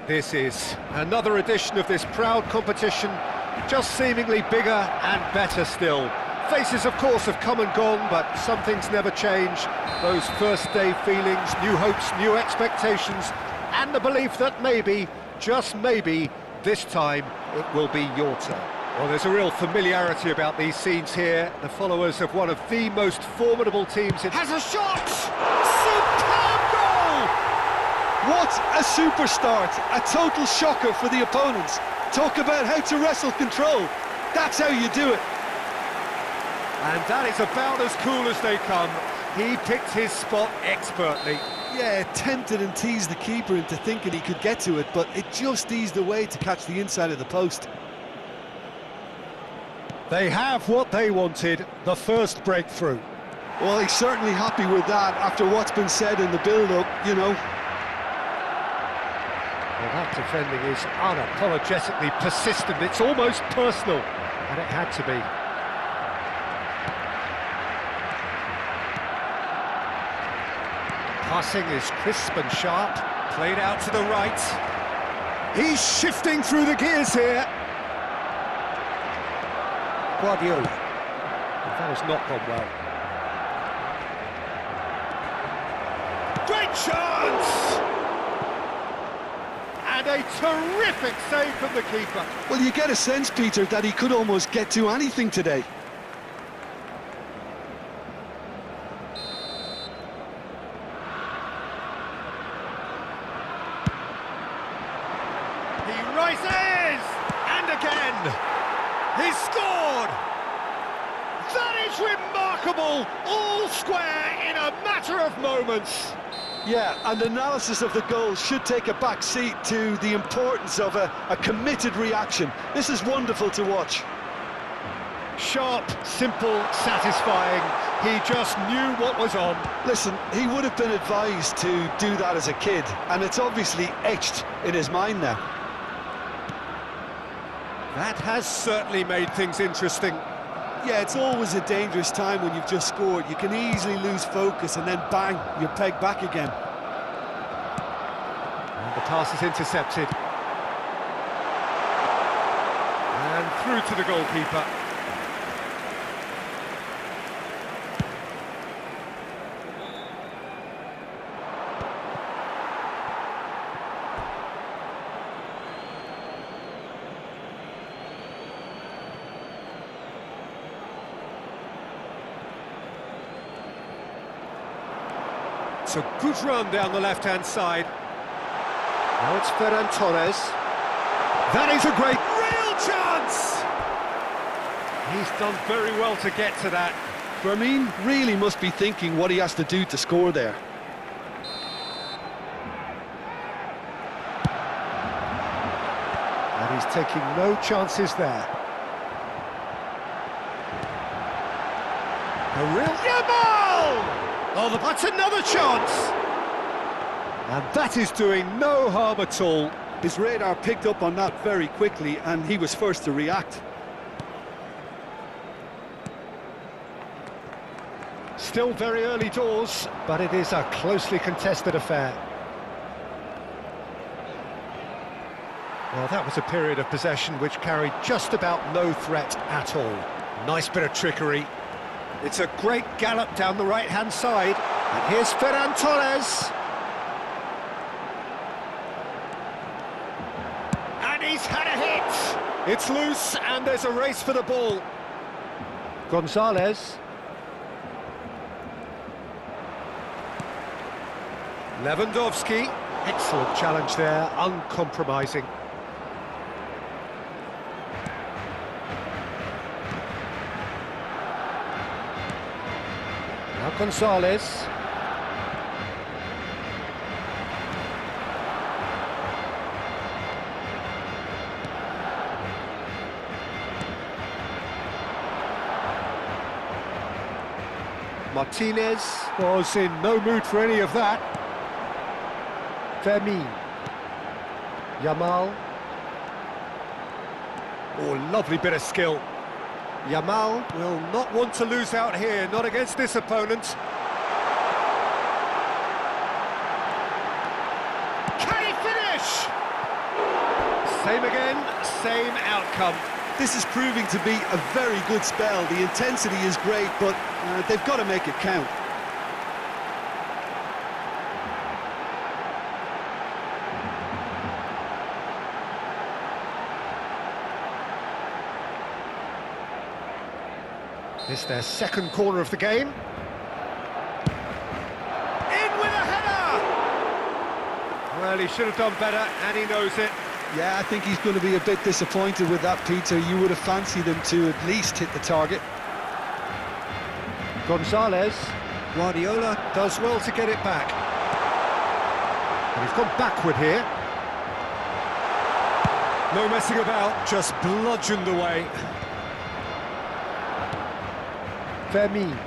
This is another edition of this proud competition, just seemingly bigger and better still. Faces, of course, have come and gone, but some things never change. Those first-day feelings, new hopes, new expectations, and the belief that maybe, just maybe, this time it will be your turn. Well, there's a real familiarity about these scenes here. The followers of one of the most formidable teams. It has a shot! Superb goal! What a super start! A total shocker for the opponents. Talk about how to wrestle control. That's how you do it. And that is about as cool as they come. He picked his spot expertly. Yeah, tempted and teased the keeper into thinking he could get to it, but it just eased away to catch the inside of the post. They have what they wanted, the first breakthrough. Well, he's certainly happy with that after what's been said in the build-up, you know. Well, that defending is unapologetically persistent. It's almost personal, and it had to be. Passing is crisp and sharp, played out to the right. He's shifting through the gears here. Guardiola. That has not gone well. Great chance! And a terrific save from the keeper. Well, you get a sense, Peter, that he could almost get to anything today. He rises! And again! He's scored! That is remarkable! All square in a matter of moments. Yeah, and analysis of the goal should take a back seat to the importance of a committed reaction. This is wonderful to watch. Sharp, simple, satisfying. He just knew what was on. Listen, he would have been advised to do that as a kid, and it's obviously etched in his mind now. That has certainly made things interesting. Yeah, it's always a dangerous time when you've just scored. You can easily lose focus and then bang, you're pegged back again. And the pass is intercepted. And through to the goalkeeper. It's a good run down the left-hand side. Now it's Ferran Torres. That is a great real chance! He's done very well to get to that. Fermin really must be thinking what he has to do to score there. And he's taking no chances there. A real Yamal! Oh, that's another chance! And that is doing no harm at all. His radar picked up on that very quickly, and he was first to react. Still very early doors, but it is a closely contested affair. Well, that was a period of possession which carried just about no threat at all. Nice bit of trickery. It's a great gallop down the right-hand side. And here's Ferran Torres. And he's had a hit. It's loose, and there's a race for the ball. Gonzalez. Lewandowski. Excellent challenge there, uncompromising. Now Gonzalez. Martinez was in no mood for any of that. Fermin. Yamal. Oh, lovely bit of skill. Yamal will not want to lose out here, not against this opponent. Can he finish? Same again, same outcome. This is proving to be a very good spell. The intensity is great, but they've got to make it count. This is their second corner of the game. In with a header! Well, he should have done better, and he knows it. Yeah, I think he's going to be a bit disappointed with that, Peter. You would have fancied him to at least hit the target. Gonzalez. Guardiola does well to get it back. And he's gone backward here. No messing about, just bludgeoned away. Fermin.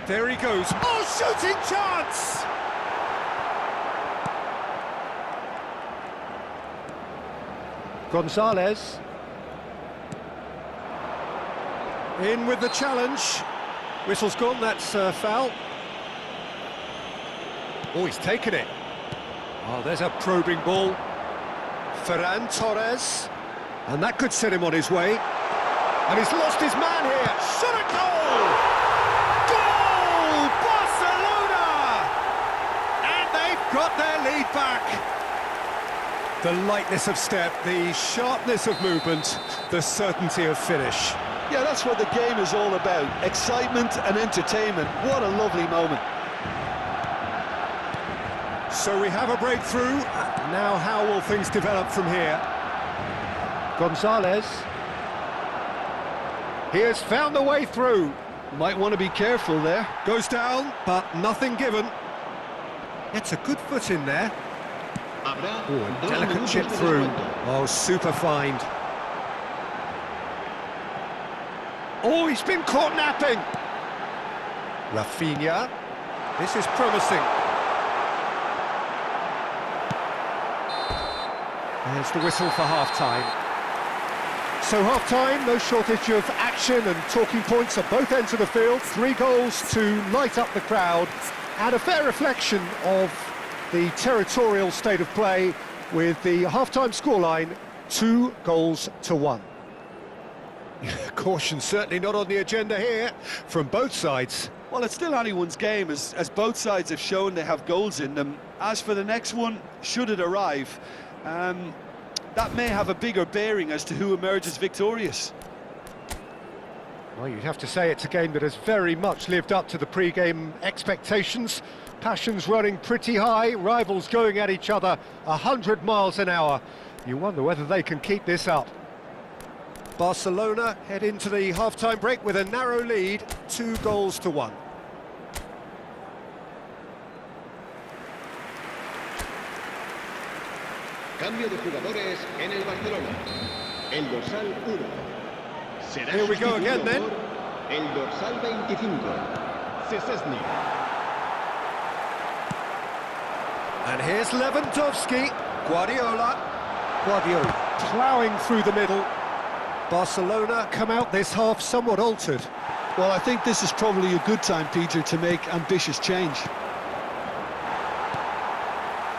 There he goes. Oh, shooting chance! Gonzalez. In with the challenge. Whistle's gone, that's a foul. Oh, he's taken it. Oh, there's a probing ball. Ferran Torres. And that could set him on his way. And he's lost his man here. Shot a goal! Goal! Barcelona! And they've got their lead back. The lightness of step, the sharpness of movement, the certainty of finish. Yeah, that's what the game is all about. Excitement and entertainment. What a lovely moment. So we have a breakthrough. Now how will things develop from here? Gonzalez. He has found the way through. Might want to be careful there. Goes down, but nothing given. It's a good foot in there. Oh, a delicate chip through. Oh, super find. Oh, he's been caught napping. Rafinha. This is promising. There's the whistle for half-time. So half-time, no shortage of action and talking points at both ends of the field. 3 goals to light up the crowd, and a fair reflection of the territorial state of play with the half-time scoreline 2-1. Caution certainly not on the agenda here from both sides. Well, it's still anyone's game, as both sides have shown they have goals in them. As for the next one, should it arrive, that may have a bigger bearing as to who emerges victorious. Well, you'd have to say it's a game that has very much lived up to the pre-game expectations. Passions running pretty high, rivals going at each other 100 miles an hour. You wonder whether they can keep this up. Barcelona head into the half-time break with a narrow lead, 2-1. Cambio de jugadores en el Barcelona. El dorsal 1. Será Here we go again then. El dorsal 25. Szczesny. And here's Lewandowski. Guardiola ploughing through the middle. Barcelona come out this half somewhat altered. Well, I think this is probably a good time, Peter, to make ambitious change.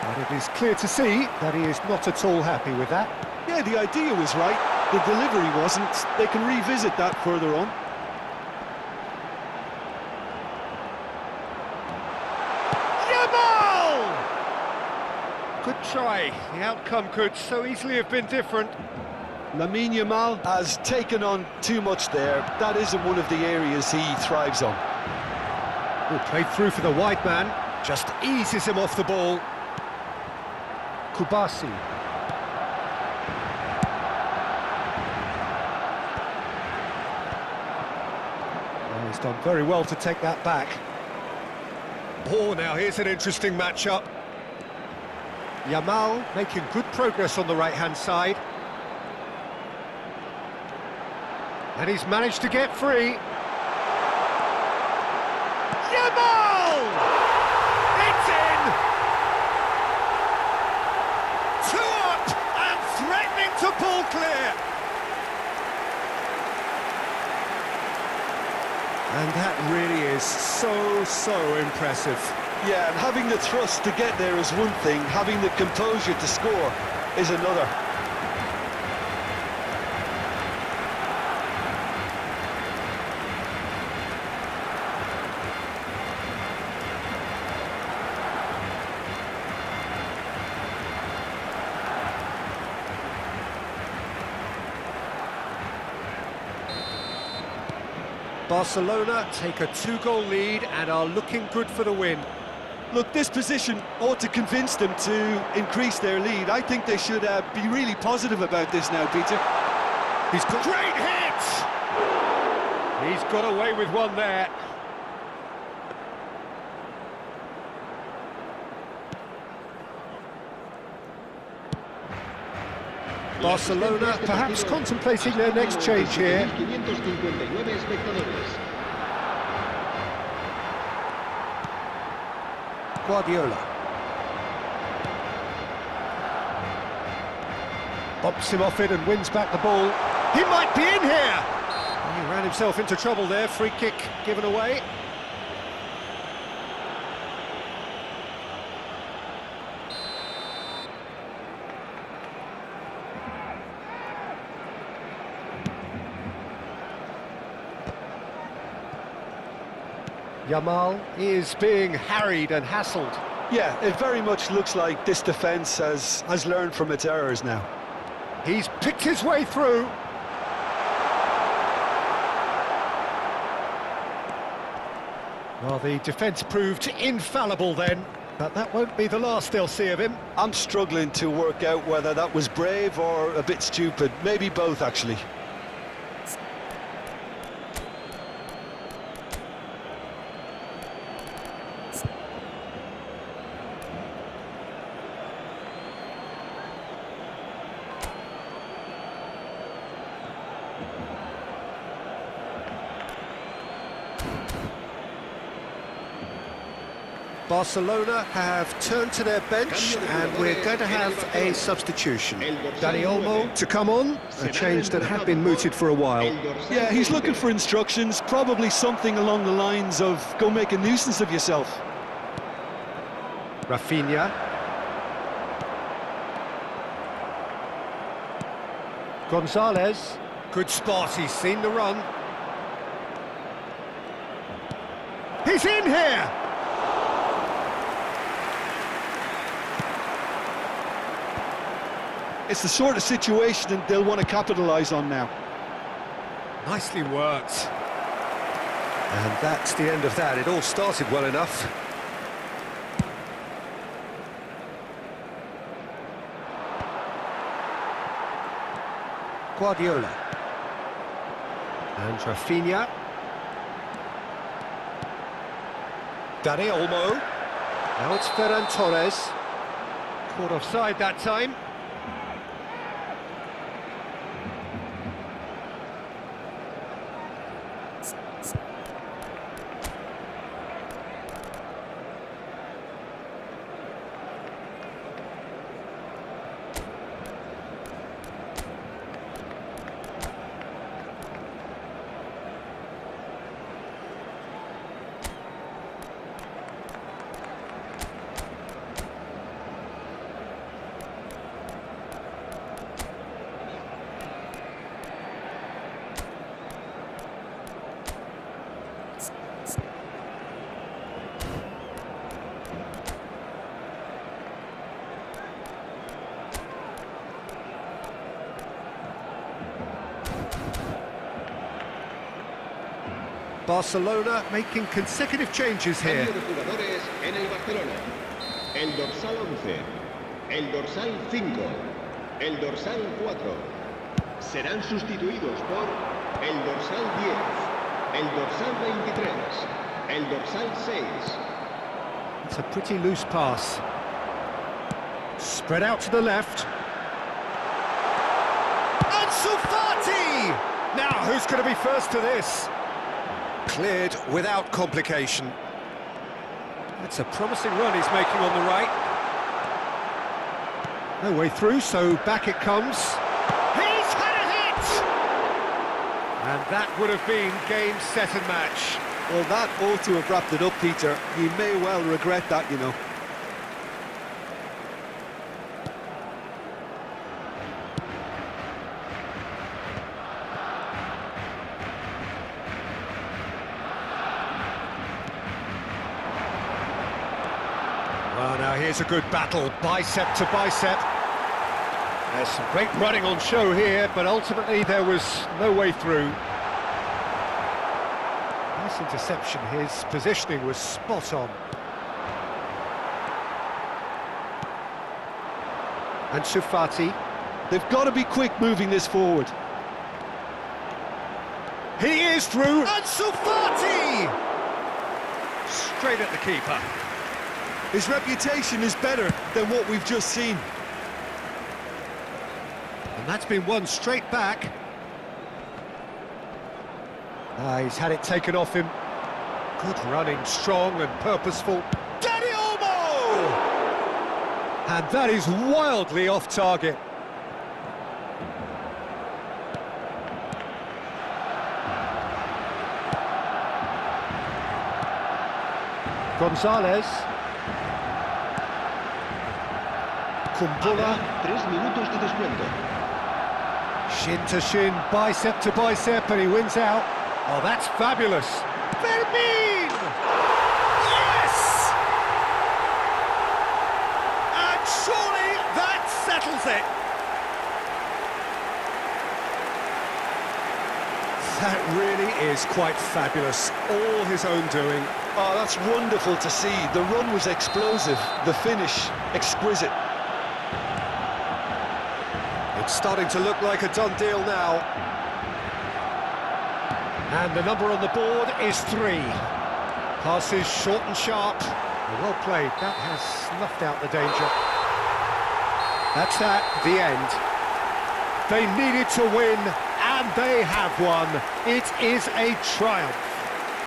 But it is clear to see that he is not at all happy with that. Yeah, the idea was right, the delivery wasn't. They can revisit that further on. Yamal! Good try. The outcome could so easily have been different. Lamine Yamal has taken on too much there. That isn't one of the areas he thrives on. Oh, played through for the wide man. Just eases him off the ball. Kubasi. Oh, he's done very well to take that back. Oh, now here's an interesting matchup. Yamal making good progress on the right-hand side. And he's managed to get free. Yamal! It's in! 2 up and threatening to pull clear. And that really is so impressive. Yeah, and having the thrust to get there is one thing, having the composure to score, is another. Barcelona take a 2-goal lead and are looking good for the win. Look, this position ought to convince them to increase their lead. I think they should be really positive about this now, Peter. He's got great hit! He's got away with one there. Barcelona perhaps contemplating their next change here. 559 espectadores. Guardiola. Bops him off it and wins back the ball. He might be in here! He ran himself into trouble there, free kick given away. Yamal is being harried and hassled. Yeah, it very much looks like this defence has learned from its errors now. He's picked his way through. Well, the defence proved infallible then, but that won't be the last they'll see of him. I'm struggling to work out whether that was brave or a bit stupid. Maybe both, actually. Barcelona have turned to their bench and we're going to have a substitution. Dani Olmo to come on, a change that had been mooted for a while. Yeah, he's looking for instructions, probably something along the lines of go make a nuisance of yourself. Rafinha. Gonzalez. Good spot, he's seen the run. He's in here! It's the sort of situation that they'll want to capitalise on now. Nicely worked. And that's the end of that. It all started well enough. Guardiola. And Rafinha. Dani Olmo. Now it's Ferran Torres. Caught offside that time. Barcelona making consecutive changes here. Cambio de jugadores en el Barcelona. El dorsal 11, el dorsal 5, el dorsal 4. Serán sustituidos por el dorsal 10, el dorsal 23, el dorsal 6. It's a pretty loose pass. Spread out to the left. Ansu Fati! Now, who's going to be first to this? Cleared without complication. It's a promising run he's making on the right. No way through, so back it comes. He's had a hit! And that would have been game, set and match. Well, that ought to have wrapped it up, Peter. He may well regret that, you know. here's a good battle, bicep to bicep. There's some great running on show here, but ultimately there was no way through. Nice interception, his positioning was spot on. And Fati. They've got to be quick moving this forward. He is through, and Fati! Straight at the keeper. His reputation is better than what we've just seen. And that's been won straight back. He's had it taken off him. Good running, strong and purposeful. Danny Olmo! And that is wildly off target. Gonzalez. Kumbula. 3 minutos de descuento. Shin to shin, bicep to bicep, and he wins out. Oh, that's fabulous. Fermin! Yes! And surely that settles it. That really is quite fabulous. All his own doing. Oh, that's wonderful to see. The run was explosive, the finish exquisite. It's starting to look like a done deal now. And the number on the board is 3. Passes short and sharp. Well played. That has snuffed out the danger. That's that, the end. They needed to win, and they have won. It is a triumph.